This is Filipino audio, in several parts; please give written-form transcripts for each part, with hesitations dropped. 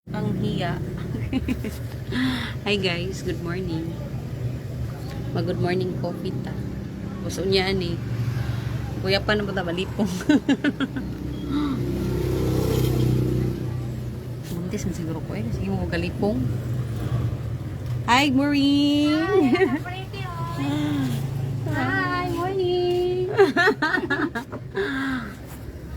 Ang hiya. Hi guys, good morning. Mag-good morning coffee ta. Gusto niya ni. Kuya pa na ba malipong? Buntis man siguro ko eh. Sige mo galipong. Hi, Maureen! Hi, morning!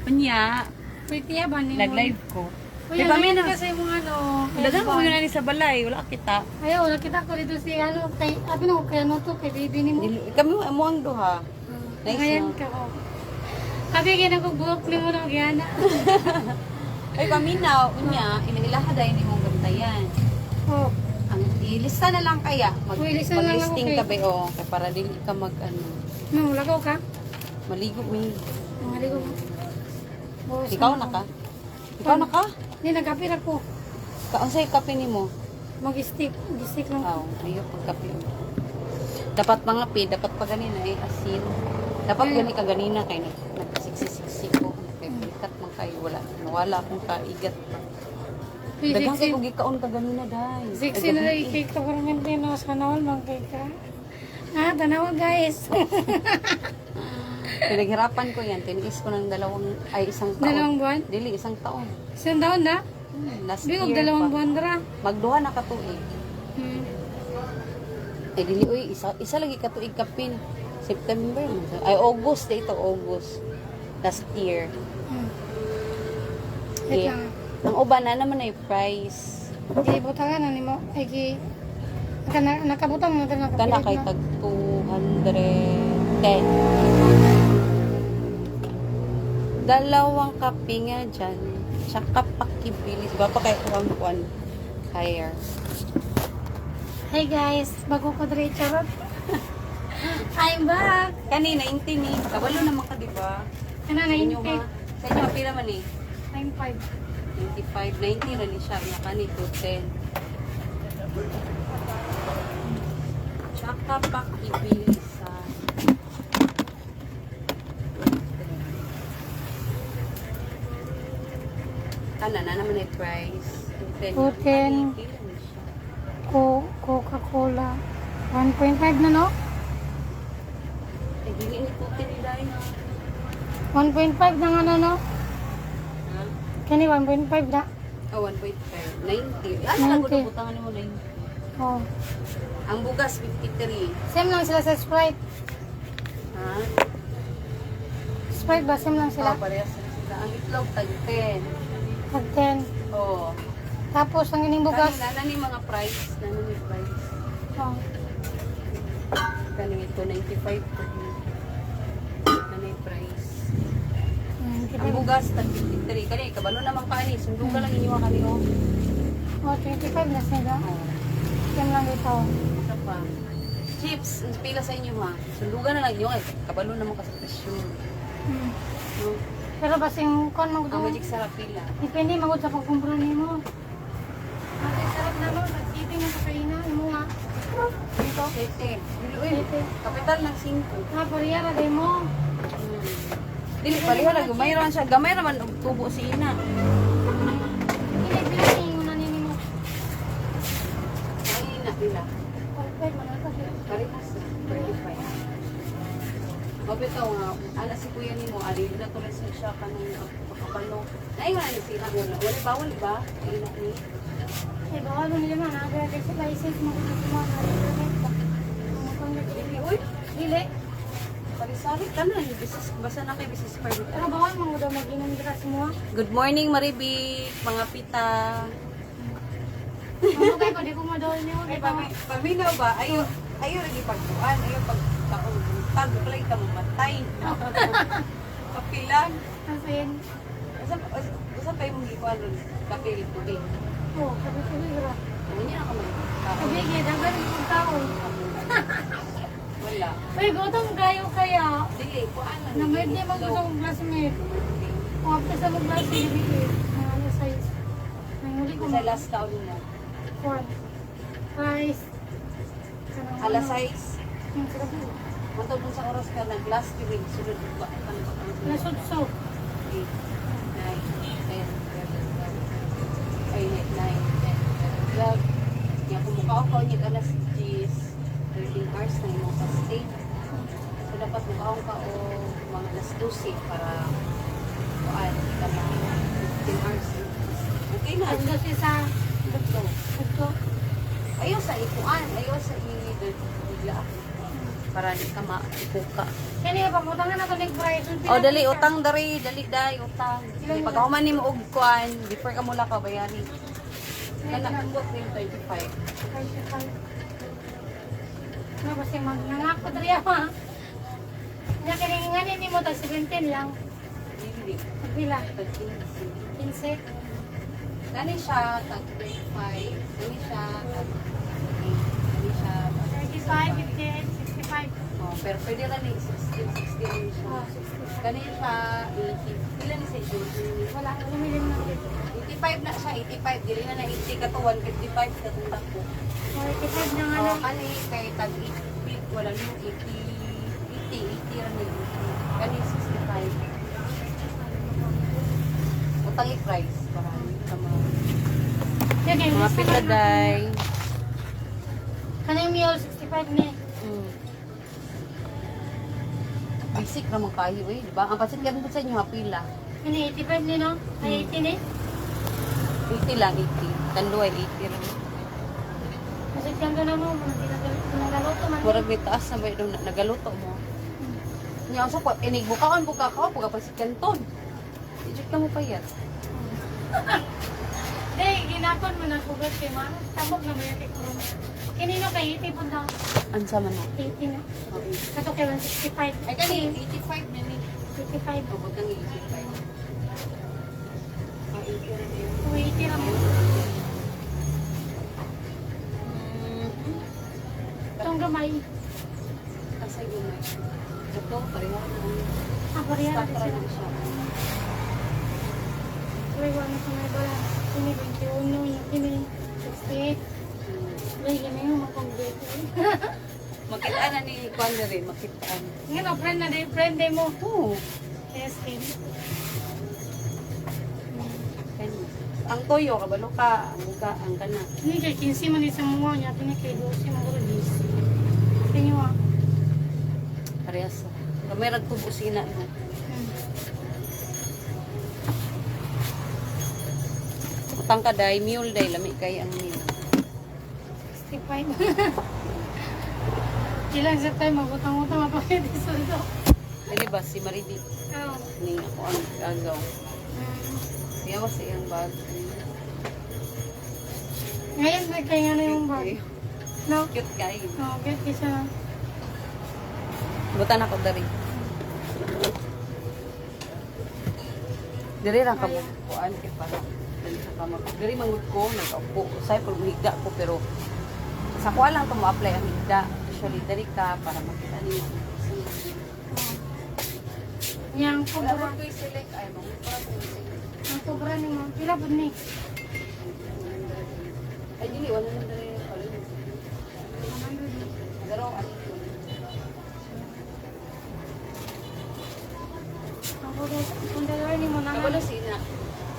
Punya, Pretty ya ba ni? nag-live ko. Kuya, May na kasi mong ano. Dagang ko yun na sa balay, wala kita. Ayaw, nakita ko dito si ano, kay, abi no, kay ano to, kay baby ni mo. Kami mo ang duha. Nice, Ngayon no? ka, oh. Abi, kaya ko buhok ni mo ng gana. Ay, paminaw, unya, ilaha dahil ni mong gantayan. Oh, Ang ilista na lang kaya. Ilista na lang ako, Mag-listing kay- ka ba, oh. Kaya para dili ka mag, ano, no, lagaw ka. maligo, mi. Mga ligo mo. Oh, Ikaw na ka? Ikaw na ka? Hindi, nagkapir ako. Kaunsay kape ni mo? Mag-stick lang. Aw, ayaw pagkape. Dapat mga pi, dapat pa ganina eh, asin. Dapat gani ka ganina kay nagsiksik-siksik ko. Kay pikat man kayo, nawala akong kaigat. Daghang kay kung gikaon ka ganina, day. Sexy na rin, kay government din, no, sa nawal, mang kay ka. Ah, tanawa guys. Pinaghirapan ko yan, tiniis ko ng isang taon. Dalawang buwan? Dili, isang taon. Isang taon na? Last Hindi ko year dalawang pa. buwan dara. Magduha na katuig. Hmm. Ay, dili, uy, isa lagi katuig kapin. September. Ay, August, dito, August. Last year. Hmm. Okay. Wait lang. Ang uban na naman ay price. Di butangan ani mo ay ki nakabutang na Kana nakapilit kay na. tag 210. Dalawang kape nga dyan. Tsaka pakibilis. Ba pa kay kuwan higher. Hey guys, bago ko dire charot. I'm back. Kanina, intini. Kabalo naman ka, diba? Ano na Sa inyo, intake? ma. Sa inyo, pila man eh. I'm 5. 95, 90 rin siya. Nakani 210. Tsaka pakibilisan. Kana na naman ay price. 210. 210. Nakani, pila siya. Coca-Cola 1.5 na no? Ay, dili ni 210 ni Day. 1.5 na nga no? Ha? Kani 1.5 na. Oh, 1.5. 90. Ano lang 90. ko butangan mo 90. Oh. Ang bugas 53. Same lang sila sa Sprite. Ha? Sprite ba same lang sila? Oh, parehas na sila. Ang itlog tag 10. Pag 10. Oh. Tapos ang ining bugas. Kanina na ni mga price, na ni price. Oh. Kanina ito 95 po. Na ni price. Ang Hmm, bugas tag 53. Kanina kabalo naman kaani, sundo ka lang inyo kanino. oh, 25 na sila. Oh. Same lang dito. Isa pa. Chips, ang pila sa inyo ha. Sundugan na lang inyo eh. Kabalo naman ka sa presyo. Hmm. No? Pero basing kon Ang magdo. magic sarap pila. Depende magud sa pagkumpra nimo. Ate sarap na no, nag-eating na sa kainan mo nga. Dito. 7. Uy, Sete. kapital ng 5. Ah, pariyara day mo. Dili paliha lang gamay raman siya. Gamay raman og tubo si ina. Ile bilhin mo na nini mo. Ay ina pila. Perfect man ata siya. Parehas na. 35. Mabitaw nga, ala si kuya ni mo, ali na tuloy siya kanang pagkapalo. Naingon na sila wala. Wala bawal ba? Ina ni. Eh bawal mo nila man aga kasi license mo kung ano mo na permit ba. Mo kung Dili uy, dili. parisari ka na. Business, basta na kay business permit. Pero bawal mo daw mag-inom dira sa mo. Good morning Maribik, mga pita. Ano kay ko di ko madol niyo. Ay, paminaw ba? Ayaw lagi pagkuhan. Ayaw pagkaon. Pagkulay ka mamatay. Kapilang. Asin. Basta pa yung gikuhan ron. Kapil, puti. Oh, sabi ko dira. Ano niya ako man? Sabi dagan yung taon. Wala. Uy, gutom kayo kaya. Dili, kuhaan lang. Namay di mo gusto kong classmate. Kung apos sa mga classmate, ano size. Nanguli ko Sa last taon niya. quad. Rice. Alas 6. Yung sarap mo. Matod dun sa oras ka, nag-last viewing. Sunod ba? Ano ba? Nasudso. 8, 9, 10, 11, 12. Ay, 9. makakuha alas 10, 13 hours na yung pa-stay. So, dapat mukhaong ka o mga alas 12 para kuhaan ka mga 15 hours. Okay na. Ang kasi sa Ito. ito. Ayaw sa ikuan, ayaw sa bigla para di ka maipuka. Kani pamutangan na to ning price. Oh, dali utang dari, dali day utang. Pag ako man nimo og kuan, before ka mula ka bayani. Kana ambot ni 25. No, kasi magnangako diri ama. Nya kani ngani nimo tag 17 lang. Dili. Pila? Tag 15. 15. Gani siya tag 25, gani siya tag 35, 58, 65. Oh, pero pwede na ni 16 rin siya. Oh, Gani siya 80. Pila ni sa wala, lumilim na ulit. 85 na siya, 85. Dili na na 80 ka to, 155 ka to tako. 45 na nga Oh, lang. kani kay tag 80, wala nimo 80 ra ni. Kani 65. Utang i-price para sa mga Sige, mga piladay. Kanang meal 65 ni. Basic na mga kayo eh, di ba? Ang pasit ganun sa inyo, pila. Kani 85 ni no? Ay 80 ni. 80 lang, 80. Tando ay 80 rin. Kasi kang na mo, nagaluto man. Murag may taas na may nagaluto mo. Niya sa po, inigbukaon buka ka, buka pasit kanton. Ijut ka mo pa yan. Day, ginapon mo na kugat kay ma. Tamok na mo yung kikulo. Kinino kay 80 po daw. Ansa man na? 80 na. Okay. Kato kay 165. Ay kani, 85 na ni. 85. Abot ang 85. Ah, 80 rin yun. 80 lang mo. Itong gamay. Kasay mo na. Ito, pareho na. Ah, bariya na Stock sila. rin siya. Uy, wala sa may bala. Ini 21, yung ini 68. Uy, ganun yung makong-break. Makitaan na ni Kwanda rin, makitaan. Ngayon, oh, friend na din, friend din mo. Oo. Yes, Kim. Kani. Ang toyo, kabalo ka, ang buka, ang kana. Ini kay 15 man isang mga niya, ini kay 12 man guro 10. Kanyo ah. Parehas. Kamay ragtubusina mo. Utang ka day, mule day, lami kay ang mule. 65. Ilang sa tayo, magutang-utang pa kayo di sundo. Dili ba, si Maridi, Oo. ning ako ang gagaw. Siya was iyang bag. Ngayon, nagkaya na yung bag. No? Cute guy. Oo, get isa. Butan ako dari. Diri lang ka mo kuan kay para. Dili sa kama. Diri mangud ko nagaupo. Say pag higda ko pero sa kuan lang to mo apply ang higda. Usually diri ka para makita niyo. Yang Wala kubra. mo ko select ay mo para ko select. Ang kubra ni mo. Pila po ni? Ay dili wala na diri. Pero ano Ang kubra. Kung dalawa ni mo na. kabalo sina.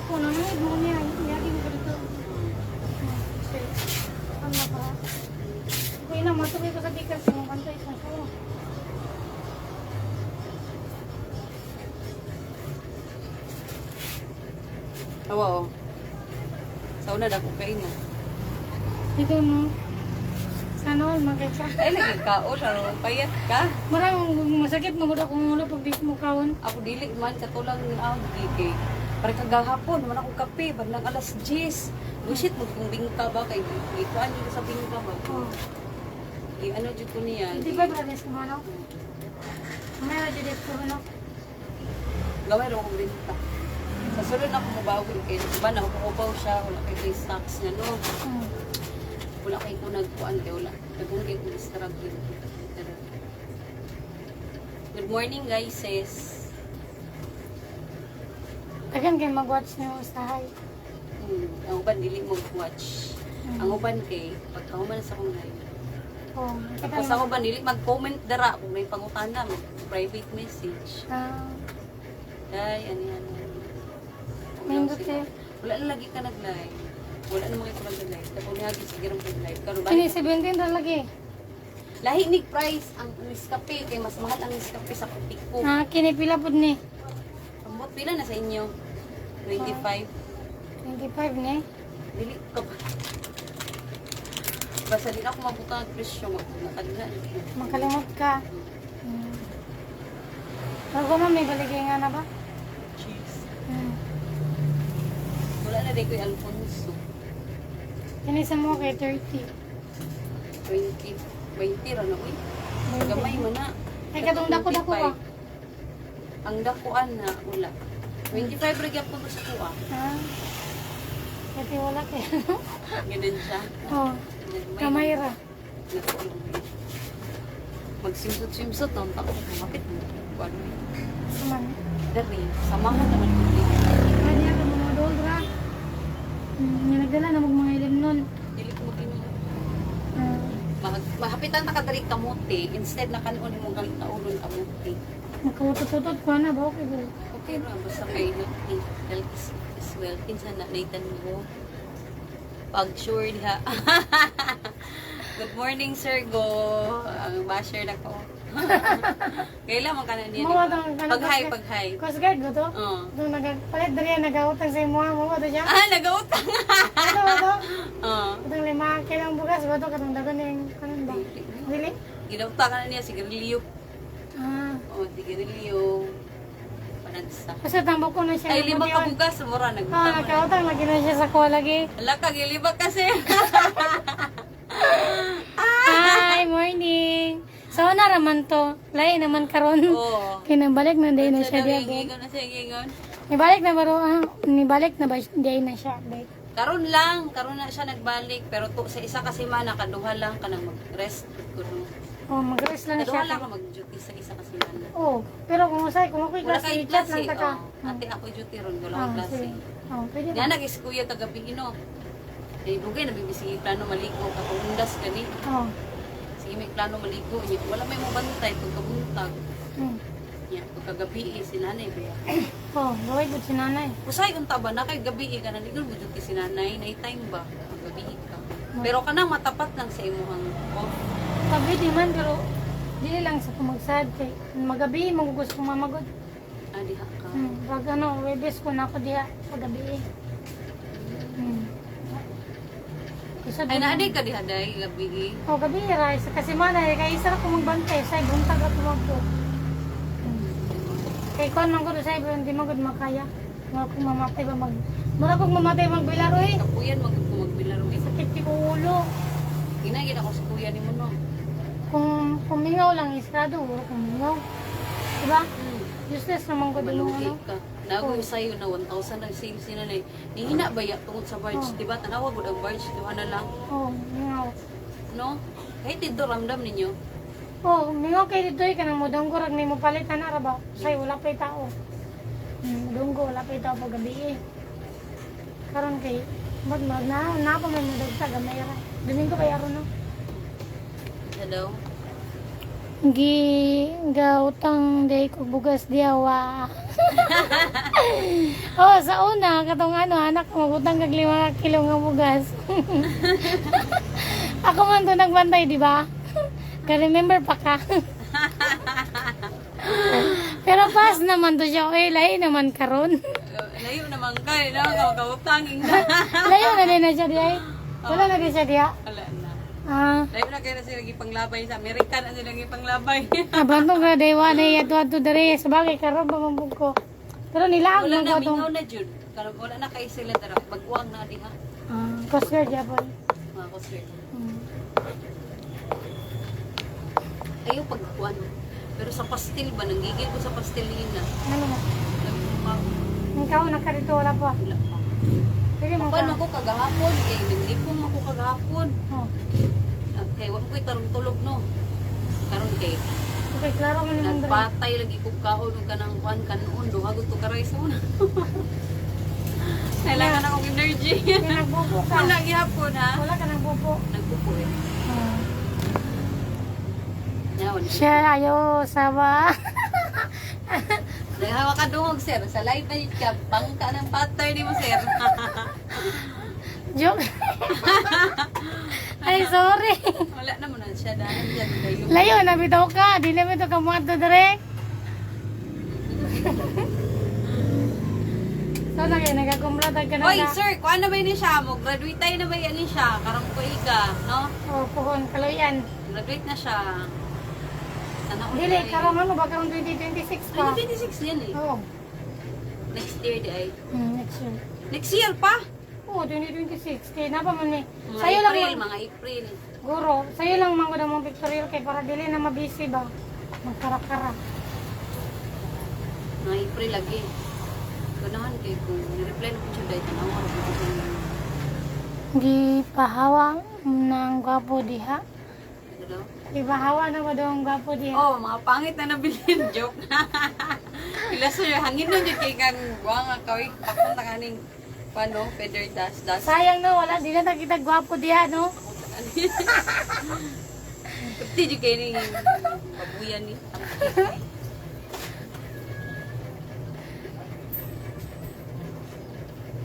Kung nanonood mo niya, yagi mo dito. Ano na ba? Kung ina, matubay ko sa tikas. Yung bantay sa suro. Awa oh. Sa una dako kay na. Dito no. Sana all magkasa. Ay lagi ka o payat ka. Marang masakit mo gud akong ulo pag di mo kawon. Ako dili man katulang kay pare kagahapon man ako kape bandang alas 10. Busit mo kung bingka ba kay ikuan dito sa bingka ba. Oh. Ano jud ko niya. Di ba brothers mo no? May radyo dito no. Gaway ro akong binta. Sa sulod na ako mabawi kay ba na upaw siya wala kay stocks niya no. Wala kay ko nagkuan kay wala. Nagkung kay ko struggle. Good morning guys sis. Tagan kay mag-watch niyo sa hay. Ang uban dili mo watch. Ang uban kay pagkahuman sa kong live. Oh, Tapos ako ba dili mag-comment dara kung may pangutana mo private message. Ah, Ay ano yan. Mindot eh. Wala na lagi ka nag-live. Wala namang ito ng live. Tapos nihagi sige rin po live. Karon Kini balik. 17 ra lagi. Lahi ni price ang Nescafe kay mas mahal ang Nescafe sa Putiko. Ah, kini pila pud ni? Ambot pila na sa inyo? 25. 25 ni. Dili ka ba? Basta di na ako mabuta ng presyo. Nakadila. Makalimot ka. Bago mo may baligay nga na ba? Cheese. Hmm. Wala na rin ko yung Alfonso. Kini sa mo kay 30. 20. 20 ra na. Uy. Gamay mo na. Ay katong dako-dako ka. Ang dakuan na wala. 25 ra gyapon ko sa kuha. Ah. Kasi wala kay. Ganun siya. Oh, kamay ra. Magsimsot-simsot nang tako. Bakit mo? Kuan. Saman. Dari. Samahan naman ko din. Kanya ka mga dobra. Nga nagdala na mag mga ilim nun. Dili ko makinig. Ah. Mahapitan ta ka dali kamote. Instead na kanon mo galing na ulon kamote. Nakautot-utot ko na ba? Okay, girl. Okay ra. Basta may noti. Health is well. Kinsa na naitan mo. Pag sure diha. Good morning, Sir Go. Ang basher na ko. Kailan man ka na niya? Mawa tong kanang Pag-hi, pag-hi. Coast Guard ko to? Oo. Itong nagpalit dali nagautang sa imo. Mawa to siya? Ah, nag-utang. Ano ba to? Oo. Itong 5 kilang bugas ba to? Katong dagan yung kanon ba? Dili? Ginauta ka na niya, sigarilyo. Ah. Oo, sigarilyo. Panagsa. Kasi tambok ko na siya. Ay, 5 ka Yun. bugas, mura Ah, nagutang. nagkautang lagi na siya sa kuha lagi. Ala ka, gilibak kasi. Hi, morning. So, naraman to. Lain naman karon. Oo. Kinabalik na day na siya diya. Gingon na siya, gingon. Nibalik na baro, nibalik na ba day na siya. Day. Karon na siya nagbalik. Pero to, sa isa kasi mana, kaduha lang ka nang mag-rest. Oh, mag-rest lang Kaduha siya. lang ka mag-duty sa isa kasi mana. Oh, pero kung usay, kung ako'y Wala klase, kayo chat klase. lang ta ka. Oh. Ate, ako duty ron. Wala Ah, akong klase. sige. Oh, pwede ba? Yan, nag-iskuya tagabi, ino. Eh, bugay, nabibisigi plano maligo. Kapag undas gani. Oh. Sige, may plano maligo. Nya, wala may mabantay pagkabuntag. Hmm. Nya, pagkagabi, si nanay ba? Oh, gawin ko si nanay. Usay, unta ba na kay gabi ka na ligol mo duty si nanay. Night time ba? Paggabi ka. Pero kanang matapat lang sa imuhang off. Sabi di man, pero dili lang sa kumagsad. Kay magabi, magugus kong mamagod. Ah, diha ka. Pag ano, webes ko na ako diha paggabi. Isa Ay, naaday ka diha day, gabi. Oh, gabi ra kasi manay kay isa ra ko magbantay sa buntag at tumagpo. Kay kon man gud sa ibon di magud makaya. Nga kung mamatay ba mag mura kog mamatay magbilaro eh. Kapuyan, magbilaro. Sakit ti ko ulo. Ginagin ako sa kuya ni mo, no? Kung mingaw lang iskrado, kung mingaw. Diba? Useless naman ko din Malugi ano. ka. Nagoy sa'yo na 1,000 ang sales ni nanay. Nihina ba ya tungod sa barge? Oh. Diba? Tanawa ko ang barge. Diba na lang? Oh, mingaw. No? Kahit dito ramdam ninyo. Oh, mingaw kay dito eh, kanang modong ko, rag may mo palitan na ba? Say, wala pa'y tao. Modong ko, wala pa'y tao pag gabi eh. Karon kay, na pa may modong sa gamay ra. Domingo pa yaro no? Hello? Gautang day ko bugas diawa. Oh, sa una katong ano anak ko magutang kag 5 kilo nga bugas. Ako man to nagbantay, di ba? Ka remember pa ka? Pero pas naman to siya, oy, lahi naman karon. Layo naman ka. Kautangin na. Layo na din na siya diya. Wala na din siya diya. Wala na. Ah, Layo na kayo na sila panglabay sa Amerika na sila panglabay. abantong na dewa na yato dere sa bagay karon pa mambug ko. Pero nilaag Wala mo na, ko tong mingaw na Jud. Wala na kayo sila tara. Bagwang na diha. Coast Guard Japon. Mga kusir. Ayaw pagkuhan. Pero sa pastil ba? Nanggigil ko sa pastilina. Ano mo? Nagpapag- Ikaw nakarito wala pa. Wala pa. Pwede mo Paano ka. ako kagahapon? Eh, nagdipong ako kagahapon. Oh. Okay, wala ko'y tarong tulog, no? Karon kay, Okay, klaro mo naman dere. nagpatay lagi ko kaon ng kanang kuhan kanon. Duhagot ko karay sa una. Kailangan akong energy. Kaya nagbubo ka. Wala gihapon, ha? Wala ka nagbubo. Nagpupo eh. Nawan. Siya ayaw sawa. Naghawa ka dungog, sir. Sa live na ka, bangka ng pattern ni mo, sir. Joke. Ay, sorry. Wala naman na siya dahil dyan kayo. Layo, nabitaw ka. Di namin ito kamuha to dire. Sana kayo, nagkakumlatag ka na Oy, sir, kung ano ba yun siya mo? Graduate tayo na ba yan siya? Karang ko ika, no? O, puhon, kaloyan. Graduate na siya. Sana all Dili, tayo. karong ano ba? Karong 2026 pa. Ay, 26 yan eh. Oo. Next year di ay. Next year. Next year pa? Oo, 2026. Kaya napa man eh. Mga Sa'yo lang April, man. mga April. Guro, sa'yo lang man ko na mong pictorial kay para dili na mabisi ba. Magkara-kara. Mga April lagi. Ganahan kayo kung nireply na po siya dahil tanawar. Di pahawa ng gwapo diha. Ano? Di pahawa na ba daw ang gwapo diha? Oh, mga pangit na nabilin. Joke. Ilaso yun. Hangin nun yun kay kang buwang kawig. Papunta ka ning paano, feather dust. Sayang na wala, di na nakita gwapo diha, no? Kapti dyan kayo ning babuyan ni.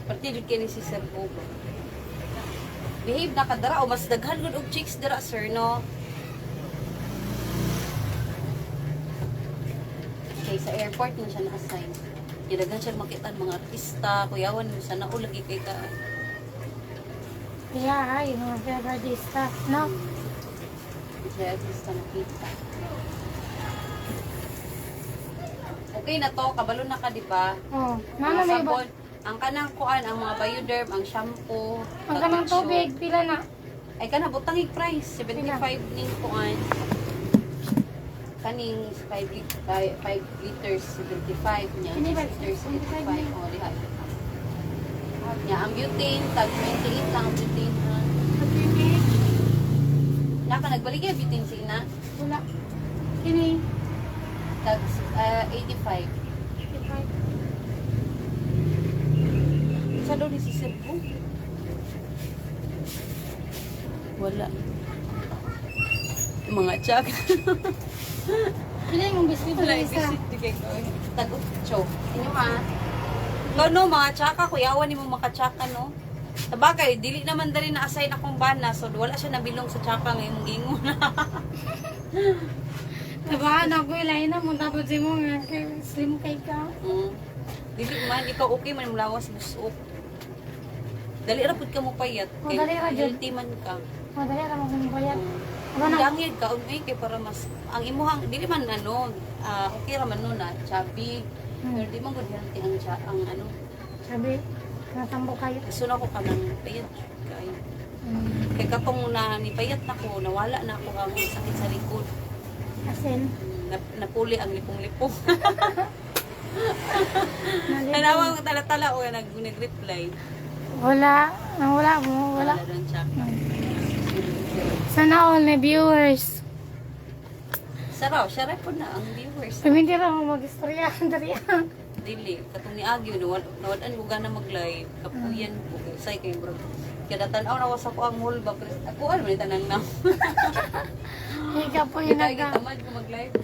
Pati dyan kayo ni si Sir Bobo. Behave na kadara o mas daghan gud og chicks dira sir no. Okay, sa airport na siya na-assign. Daghan siya makita ang mga artista, kuyawan mo sana o lagi kay ka. Kaya ay, mga favorite stuff, no? Siya artista nakita. Okay na to, kabalo na ka di ba? Oh, Mga nana may iba. sabon, ang kanang kuan, ang mga bioderm, ang shampoo, Ang kanang tissue. tubig, pila na. Ay kana butang price 75 ning kuan. Kaning 5 liters 75 niya. Ini ba? 6 liters 75 75 niya. oh diha. Nya ang butane tag 28 lang ang butane ha. Naka nagbalik ya butane si ina Wala. Kini. tag 85. Sa daw ni si Sir po? Wala. Mga tsak. Pila yung biscuit Wala na yung isa. visit di kay ko. Tagot cho. Inyo ma. No, mga tsaka, kuyawan ni mo makatsaka, no? Sabagay, dili naman dali na assign akong bana, so wala siya nabilong sa tsaka ngayong gingon. Tabahan ako ilayin na mo tapos si mo nga kay slim kay ka. Dili man, ikaw okay man mulawas busok. Dali ra pud ka mo payat. Oh, dali ra, Jud. healthy man ka. Madali ra mo kung bayad. Ano Ang na? dangid ka, unay kay para mas, ang imuhang, dili man ano, okay ra man nun na, chubby. Pero di man good healthy ang ano, Sabi, natambo kayo. gusto na ko ka ng payat. Kay katong na ni payat na ko, nawala na ako ang sakit sa likod. Asin. Napuli ang lipong-lipong. Nalipong. Nanawang ko tala-tala o nag-reply. Wala. Wala mo. Wala. Wala doon siya. Sana all na viewers. Saraw, siya rin po na ang viewers. Paminti ra mo mag-istorya. Dari Dili, katong ni Agyo, nawalan ko na mag-live. Kapuyan po, say kayo bro. Kaya tanaw na wasa ko ang mall ba, pero ako ano man tanang na. Ikaw po Kaya yung naga. tamad ko mag-live.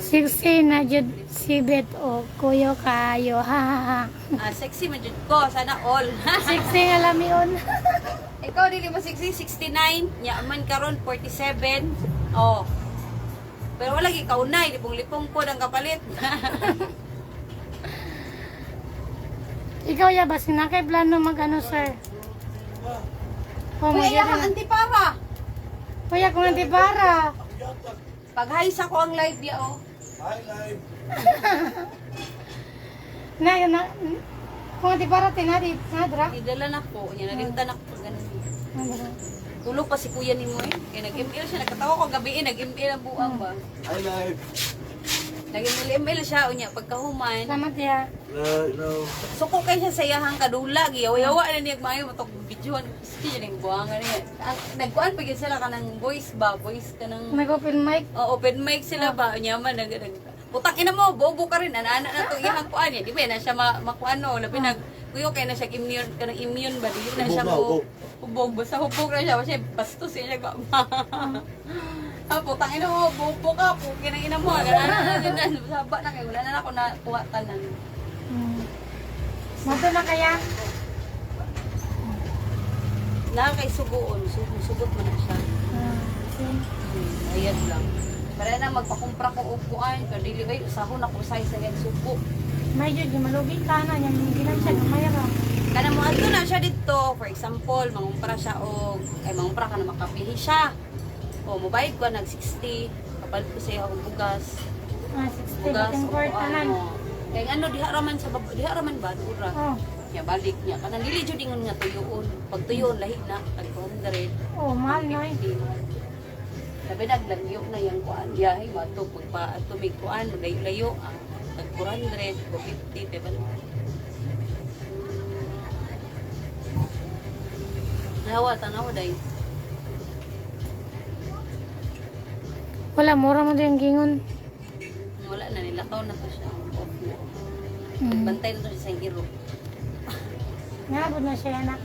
Siksi na jud si Bet o kuyo kayo. Ha ha ha. Sexy man jud ko, sana all. Siksi nga lamion. Ikaw dili mo 69, nya man karon 47. Oh. Pero wala gi kaunay, lipong-lipong ko ang kapalit. Ikaw ya ba sinakay plano mag-ano sir? Oh, Kuya, mag- antipara. Kuya kung hindi para. Pag-highs ako ang live niya, oh. Na kung hindi para tinadi nadra. Idala na ko. Yan, nalimtan ako pag ganun. Nadra. Tulog pa si kuya ni mo eh. Kaya nag-email siya. Nagkatawa ko gabi eh. Nag-email ang buang ba. I live. Nag-email siya. Unya, pagkahuman. Salamat ya. No. Suko kay siya sa iyahang kadulag. Yawa-yawa na niya mayo. Matok videoan. Kasi yun yung buwang. Nagkuhan pa yun sila ka ng voice ba? Voice ka ng... Nag-open mic. open mic sila ba? Unya man. Putang ina mo. Bobo ka rin. Ana-ana na ito. Iyahang kuhan niya. Di ba na siya makuano. Labi kuyo kay na siya immune. Kanang immune ba? Di na siya Hubog hubog. Basta hubog na siya. Kasi bastos siya ka. Putang ina mo, bubo ka, pukin ang ina mo. Ganun, saba na kayo. Wala na ako nakuha tanan. Mato na kaya. Na kay sugoon, sugot mo na siya. Asin. Ayan lang. Para na magpakumpra ko og kuan, kadili ay usahon ako sa yan suko. May jud malugi ka na yung ginansya ng mayra. Kana mo adto na siya dito, for example, mangumpra siya og mangumpra ka na makapihi siya. O mobayad ko nag 60, kapalit ko sa iyo og bugas. 60 Bugas bating o portanan. Kaya ano diha raman sa diha raman ba dura. Oh. Ya balik niya kana dili jud ingon nga tuyoon. Pag tuyoon lahi na tag 200. Oh, mahal na eh. Sabi naglagyo na yung kuan biyahe mato pagpa tubig kuan layo tag 400 o 50 pe balik. Nawa tanaw day. Wala, mura mo din yung gingon. Wala na nilakaw na to siya. Off na. Bantay na to siya sa iro. Nabod na siya anak.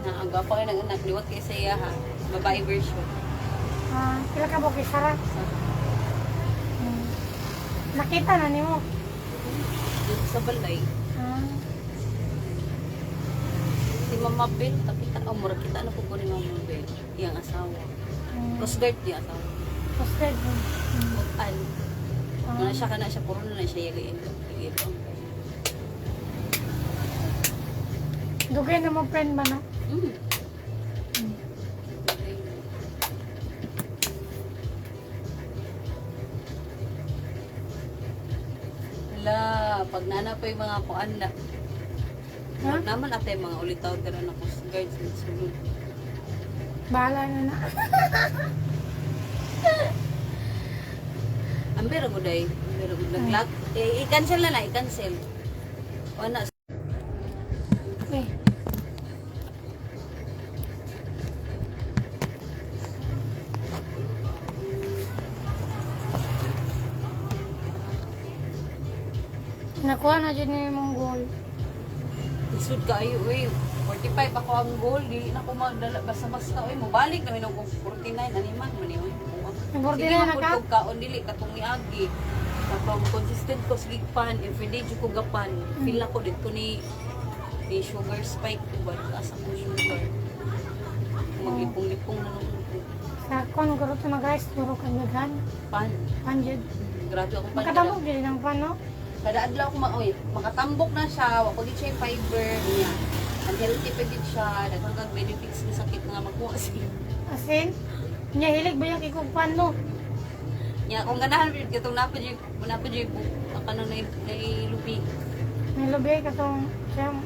Naagaw pa kayo ng anak. Liwat kayo sa iya ha. Babae version. Pila ka bukis Sarah? Nakita na ni mo. Dito sa balay. Si Mama Bel, takita. Oh, mura kita na po ko ni Mama Bel. Iyang asawa. Coast Guard niya asawa. Posted. Bukan. Muna siya ka na siya. Puro na siya yagayin. Dugay na mo friend ba na? Hala, pag nana pa yung mga kuan na. Ha? Naman ate mga ulitaw ka na ng Coast Guard sa sulod. Bahala na na. Ang biro ko day. Ang biro ko naglag. I-cancel na na, i-cancel. O na. Okay. Nakuha na dyan yung mong goal. Isud ka ayo eh. 45 ako ang goal, di na ko magdala basta-basta oy mo balik na minog 49 animan man ni oy. Yung 49 na ka? Kaon dili katong niagi. Kapag consistent ko sige pan everyday jud ko gapan. Feel ako dito ni sugar spike ko ba asa ko sugar. Maglipong-lipong na nung Sa kon garo to na guys, turo kang naghan. pan. Panjud. Grabe ako pan. Makatabog din ng pan, no? Kada adlaw ko makatambok na siya, wa ko gid siya yung fiber niya. Ang healthy pa gid siya, daghang kag benefits ni sakit nga magkuha siya. Asin, niya hilig ba yung kikog pan, no? Nya kung ganahan jud kitong napod jud kanang na lubi. May lubi ka tong siyang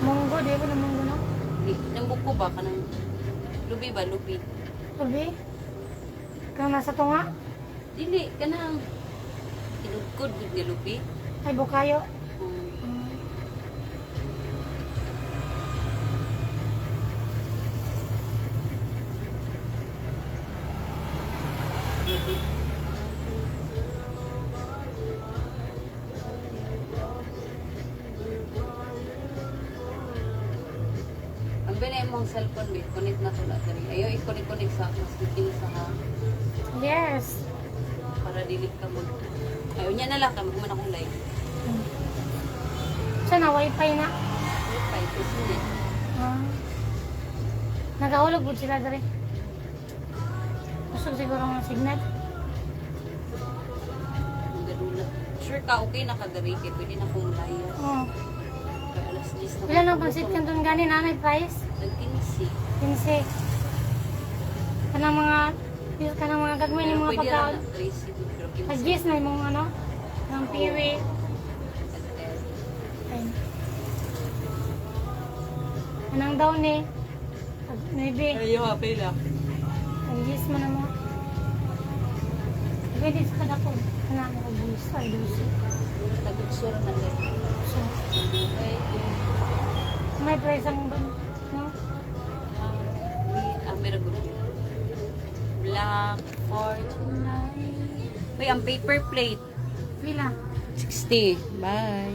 munggo, di ba na munggo, no? Nang buko ba kanang lubi ba lubi? Lubi? Kang nasa tunga? Dili kanang tinugkod gud nga lubi. Ay, bukayo. Ang binay mong cellphone bit, connect na to na diri. Ayaw i-connect sa mas bikin sa ha Yes. para dili ka mo. Ayaw niya na lang ka magman akong live. Siya na, wifi na. Wifi kasi niya. Nagahulog po sila dali. Gusto siguro ng signal. Ang gadula. Sure ka okay na ka diri kay pwede na kong live. Oo. Kay alas 10 na. Ilan ang pansit kan doon gani nanay price? Nag-15. 15. Kanang mga gagawin ng mga Pwede pagkaon. na 30. Pag-gis na yung ano, ng piwi. Ay. Anong daw ni? Maybe. Ayaw ha, pila. Pag-gis mo na mo. Pwede sa kadapon. Ano mo pag-gis? Ay, dusi. Nagutsura na lang. So, may price ang doon. No? Black 49. Uy, ang paper plate. Pila. 60. Bye.